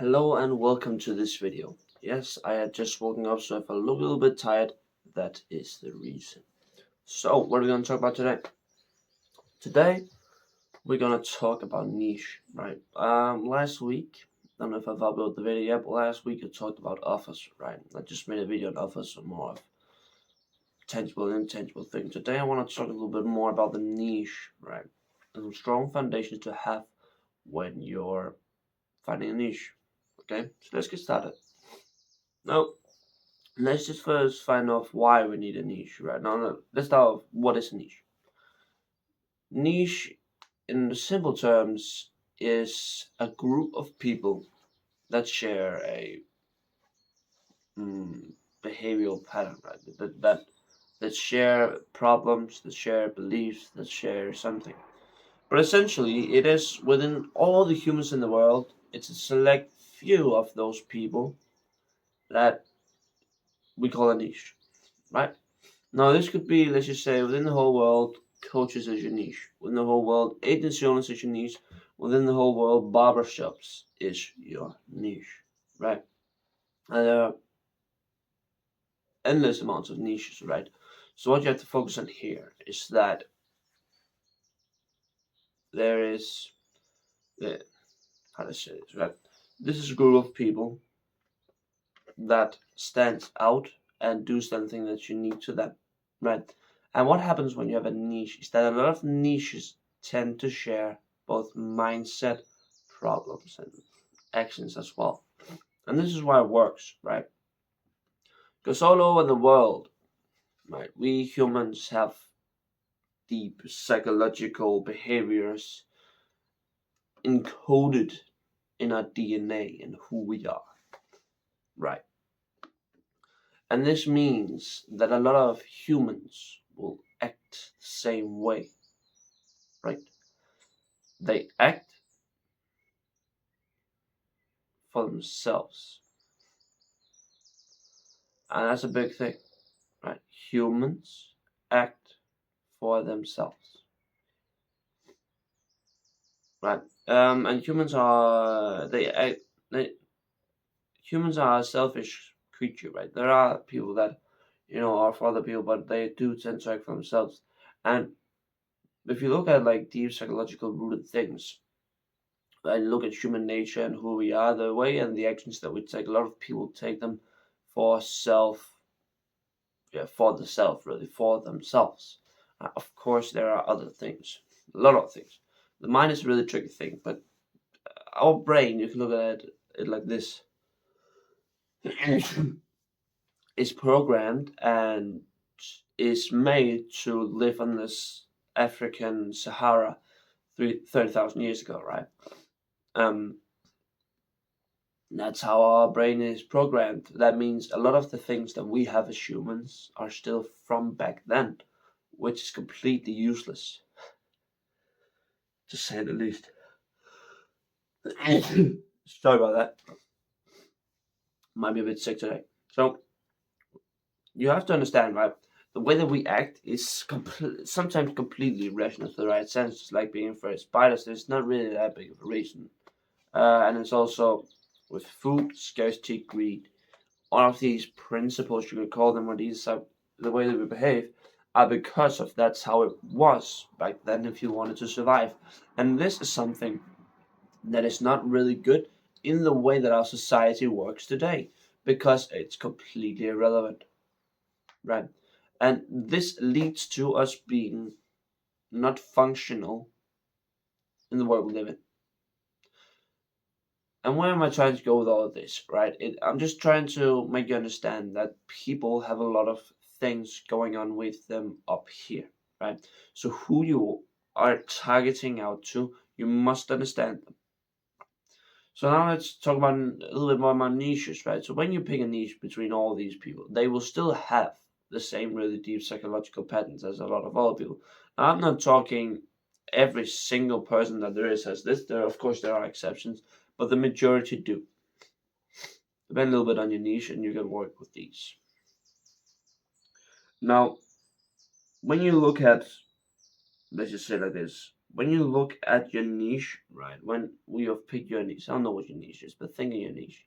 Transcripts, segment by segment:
Hello and welcome to this video. Yes, I had just woken up, so if I look a little bit tired, that is the reason. So, what are we going to talk about today? Today, we're going to talk about niche, right? Last week, I don't know if I've uploaded the video yet, but last week I talked about offers, right? I just made a video on offers, so more of tangible and intangible things. Today, I want to talk a little bit more about the niche, right? And some strong foundations to have when you're finding a niche. Okay, so let's get started. Now, let's just first find off why we need a niche, right? Now, let's start with what is a niche. Niche, in the simple terms, is a group of people that share a behavioral pattern, right? That share problems, that share beliefs, that share something. But essentially, it is within all the humans in the world. It's a select few of those people that we call a niche, right? Now, this could be, let's just say, within the whole world, coaches is your niche. Within the whole world, agency owners is your niche. Within the whole world, barbershops is your niche, right? And there are endless amounts of niches, right? So what you have to focus on here is that there is, the, how to say this, right? This is a group of people that stands out and do something that's unique to them, right? And what happens when you have a niche is that a lot of niches tend to share both mindset, problems, and actions as well. And this is why it works, right? Because all over the world, right, we humans have deep psychological behaviors encoded in our DNA and who we are, right? And this means that a lot of humans will act the same way, right? They act for themselves. And that's a big thing, right? Humans act for themselves, right? And humans are a selfish creature, right? There are people that, are for other people, but they do tend to act for themselves. And if you look at like deep psychological rooted things, and look at human nature and who we are, the way and the actions that we take, a lot of people take them for self, yeah, for the self, really, for themselves. Of course, there are other things, a lot of things. The mind is a really tricky thing, but our brain, you can look at it like this, is programmed and is made to live on this African Sahara 30,000 years ago, right? Um, That's how our brain is programmed. That means a lot of the things that we have as humans are still from back then, which is completely useless, to say the least. Sorry about that. Might be a bit sick today. So you have to understand, right? The way that we act is sometimes completely irrational to the right sense. Just like being afraid of spiders, there's not really that big of a reason. And it's also with food, scarcity, greed. All of these principles, you could call them, or these are the way that we behave, are because of that's how it was back then if you wanted to survive. And this is something that is not really good in the way that our society works today because it's completely irrelevant, right? And this leads to us being not functional in the world we live in. And where am I trying to go with all of this, right? I'm just trying to make you understand that people have a lot of things going on with them up here, right? So who you are targeting out to, you must understand them. So now let's talk about a little bit more about niches, right? So when you pick a niche between all these people, they will still have the same really deep psychological patterns as a lot of other people. Now, I'm not talking every single person that there is has this. Of course, there are exceptions, but the majority do. Depend a little bit on your niche, and you can work with these. Now, when you look at, let's just say like this, when you look at your niche, right? When we have picked your niche, I don't know what your niche is, but think of your niche.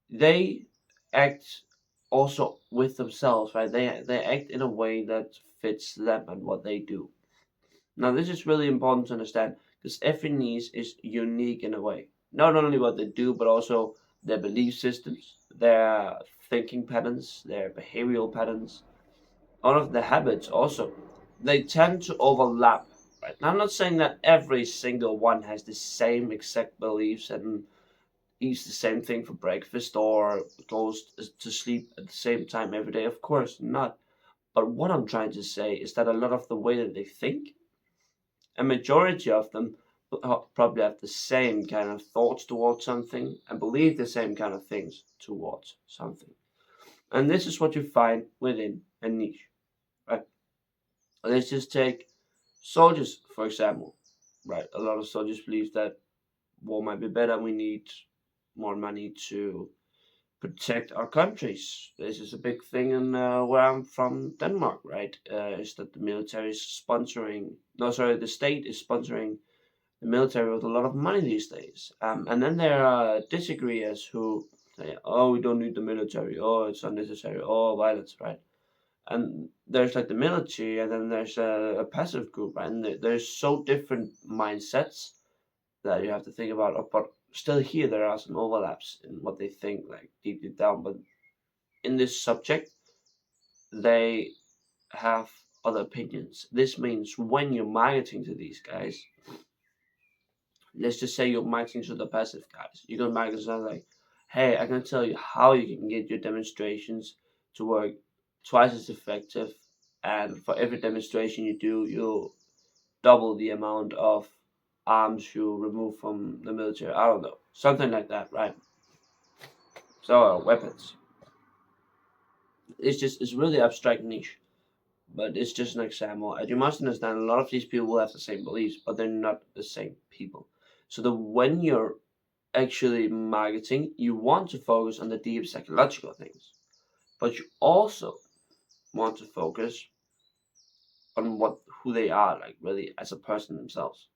They act also with themselves, right? They act in a way that fits them and what they do. Now, this is really important to understand because every niche is unique in a way. Not only what they do, but also their belief systems, their thinking patterns, their behavioral patterns, all of the habits also. They tend to overlap. Right? Now, I'm not saying that every single one has the same exact beliefs and eats the same thing for breakfast or goes to sleep at the same time every day. Of course not. But what I'm trying to say is that a lot of the way that they think, a majority of them probably have the same kind of thoughts towards something and believe the same kind of things towards something. And this is what you find within a niche, right? Let's just take soldiers, for example, right? A lot of soldiers believe that war might be better. We need more money to protect our countries. This is a big thing in where I'm from, Denmark, right? Is that the military is sponsoring? No, sorry, the state is sponsoring the military with a lot of money these days. And then there are disagreeers who say, "Oh, we don't need the military. Oh, it's unnecessary. Oh, violence, right?" And there's like the military, and then there's a passive group, right? And there's so different mindsets that you have to think about. But still, here there are some overlaps in what they think, like deep down. But in this subject, they have other opinions. This means when you're marketing to these guys, let's just say you're marketing to the passive guys. You're gonna market something like, "Hey, I can tell you how you can get your demonstrations to work twice as effective, and for every demonstration you do, you'll double the amount of arms you remove from the military." I don't know, something like that, right? So weapons. It's really abstract niche, but it's just an example. And you must understand a lot of these people will have the same beliefs, but they're not the same people. So the when you're actually marketing, you want to focus on the deep psychological things, but you also want to focus on what who they are, like really as a person themselves,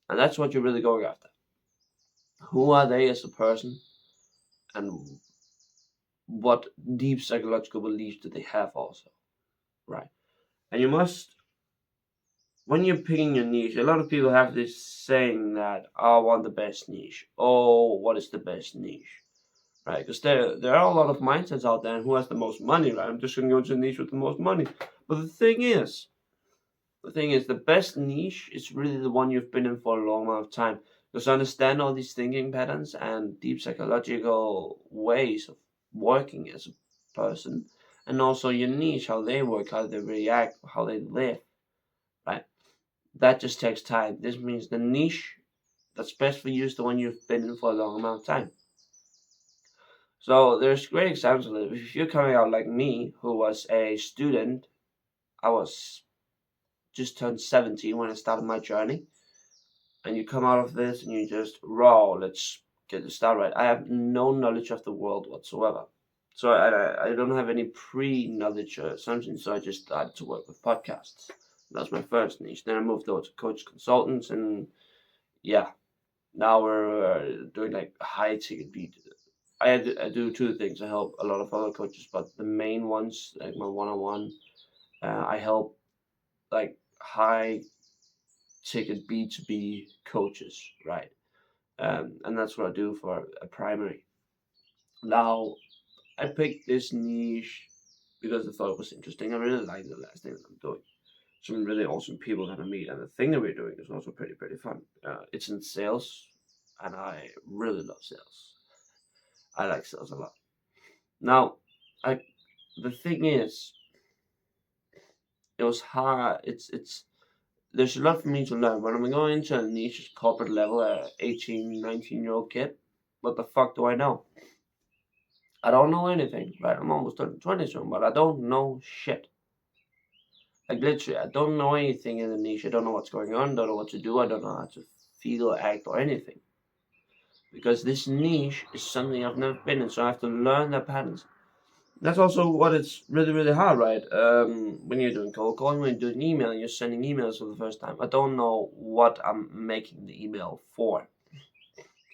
and that's what you're really going after. Who are they as a person, and what deep psychological beliefs do they have also, right? And you must, when you're picking your niche, a lot of people have this saying that, "Oh, I want the best niche." Oh, what is the best niche? Right? Because there are a lot of mindsets out there, and who has the most money, right? I'm just gonna go to the niche with the most money. But the thing is, the best niche is really the one you've been in for a long amount of time. Because understand all these thinking patterns and deep psychological ways of working as a person, and also your niche, how they work, how they react, how they live, right? That just takes time. This means the niche that's best for you is the one you've been in for a long amount of time. So there's great examples of it. If you're coming out like me, who was a student, I was just turned 17 when I started my journey, and you come out of this and you just raw, let's get the start right. I have no knowledge of the world whatsoever. So I don't have any pre-knowledge or assumptions, so I just started to work with podcasts. That's my first niche. Then I moved over to coach consultants, and yeah, now we're doing like high ticket beat. I do two things. I help a lot of other coaches, but the main ones, like my one on one, I help like high ticket B2B coaches, right? And that's what I do for a primary. Now, I picked this niche because I thought it was interesting. I really like the last thing that I'm doing. Some really awesome people that I meet, and the thing that we're doing is also pretty fun. It's in sales, and I really love sales. I like sales a lot. Now, I the thing is, it was hard. It's there's a lot for me to learn. When I'm going into a niche corporate level, a 18, 19-year-old kid, what the fuck do I know? I don't know anything, right? I'm almost turning 20 soon, but I don't know shit. Like literally, I don't know anything in the niche. I don't know what's going on. Don't know what to do. I don't know how to feel or act or anything. Because this niche is something I've never been in, so I have to learn the patterns. That's also what it's really, really hard, right? When you're doing cold calling, when you're doing email, you're sending emails for the first time. I don't know what I'm making the email for.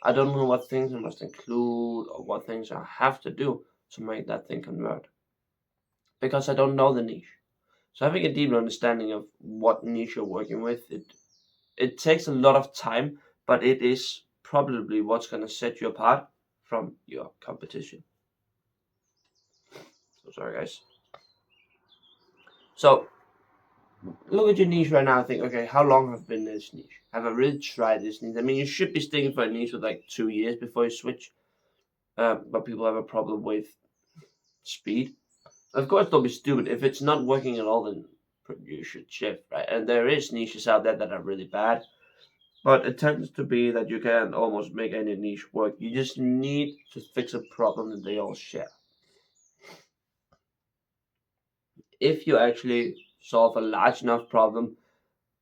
I don't know what things I must include or what things I have to do to make that thing convert because I don't know the niche. So having a deeper understanding of what niche you're working with, it takes a lot of time, but it is probably what's going to set you apart from your competition. So sorry, guys. So look at your niche right now and think, okay, how long have I been in this niche? Have I really tried this niche? I mean, you should be sticking for a niche for like 2 years before you switch. But people have a problem with speed. Of course, don't be stupid. If it's not working at all, then you should shift, right? And there is niches out there that are really bad, but it tends to be that you can almost make any niche work. You just need to fix a problem that they all share. If you actually solve a large enough problem,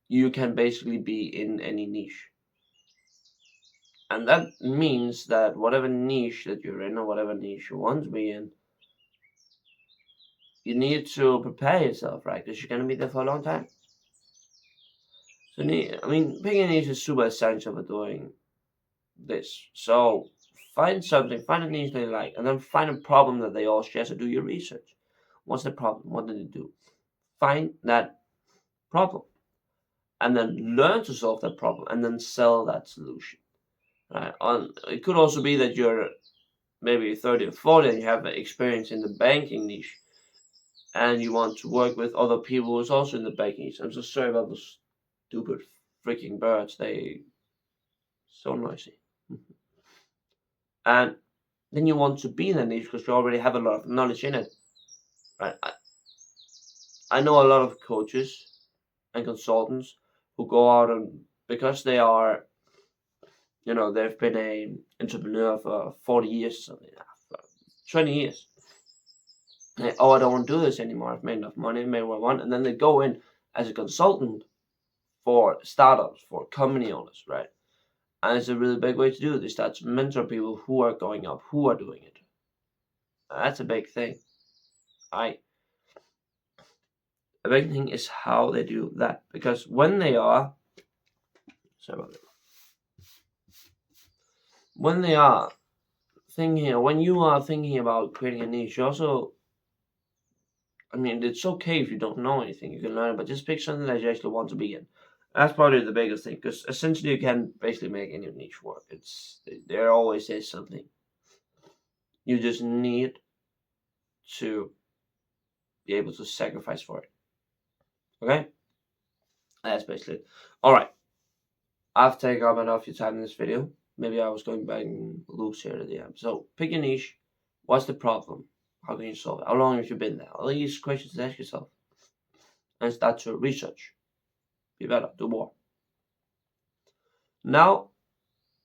you can basically be in any niche. And that means that whatever niche that you're in or whatever niche you want to be in, you need to prepare yourself, right? Because you're going to be there for a long time. So, I mean, picking a niche is super essential for doing this. So, find something, find a niche they like, and then find a problem that they all share. So, do your research. What's the problem? What did they do? Find that problem, and then learn to solve that problem, and then sell that solution. Right? It could also be that you're maybe 30 or 40 and you have experience in the banking niche and you want to work with other people who's also in the banking niche. I'm so sorry about those stupid freaking birds. They so noisy. And then you want to be in that niche because you already have a lot of knowledge in it. Right? I know a lot of coaches and consultants who go out and because they are, they've been an entrepreneur for 40 years or something, 20 years. I don't want to do this anymore. I've made enough money, made what I want. And then they go in as a consultant for startups, for company owners, right? And it's a really big way to do it. They start to mentor people who are going up, who are doing it. That's a big thing. A big thing is how they do that. Because when they are, when you are thinking about creating a niche, you also, I mean, it's okay if you don't know anything, you can learn it, but just pick something that you actually want to be in. That's probably the biggest thing, because essentially you can basically make any niche work. There always is something. You just need to be able to sacrifice for it. Okay? That's basically it. Alright. I've taken up enough of your time in this video. Maybe I was going back loose here at the end. So pick your niche. What's the problem? How can you solve it? How long have you been there? All these questions to ask yourself. And start to research. Be better. Do more. Now,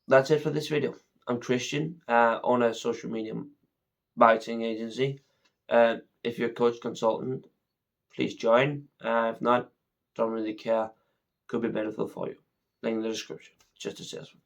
that's it for this video. I'm Christian, on a social media marketing agency. If you're a coach consultant, please join. If not, don't really care. Could be beneficial for you. Link in the description. Just a salesman.